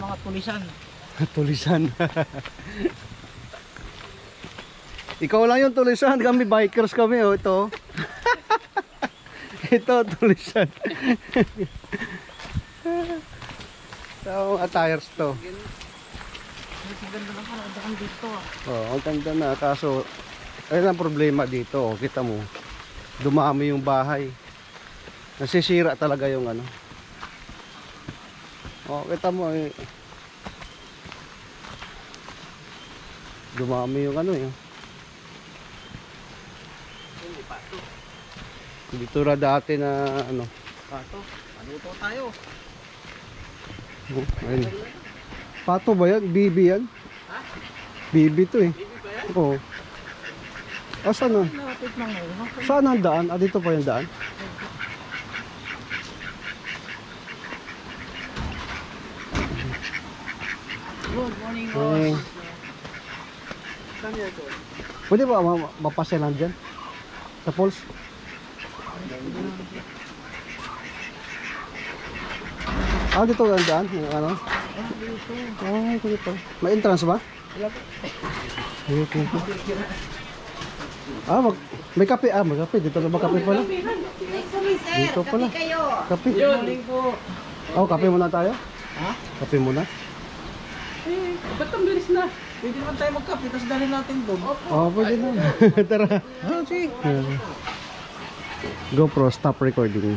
mga tulisan. Tulisan. Ikaw lang yung tulisan, kami bikers kami oh, ito. Ito tulisan. So, attires to. Ang ganda na pala, ang dito ah. Oh, ang ganda na kaso ayun ang problema dito, oh, kita mo. Dumami yung bahay. Nasisira talaga yung ano. Oh, kita mo eh. Dumami yung ano eh. Pato. Dito na dati na ano. Pato. Paluto tayo. Oh, ayun. Pato ba yan? Bibi yan? Ha? Bibi to eh. Bibi ba yan? Oo. Ah, saan na? Lapit lang ngayon. Saan ang daan? Ah, dito pa yung daan? Good morning, Eh, boss. Saan yan, sir? pwede ba mapasyalan dyan? Sa falls? Ah, dito ang daan? Yung ano? Ah, dito. May entrance ba? Wala po. Okay. Ah, may kape. Ah, may kape. Dito na ba kape pala? Dito pala. Kape. Good morning po. Oh, kape muna tayo? Ha? Kape muna? Eh, ba't ang bilis na? Pwede naman tayo magkape, tapos dalhin natin doon. Oh, pwede na. Tara. Ah, sige. GoPro, stop recording.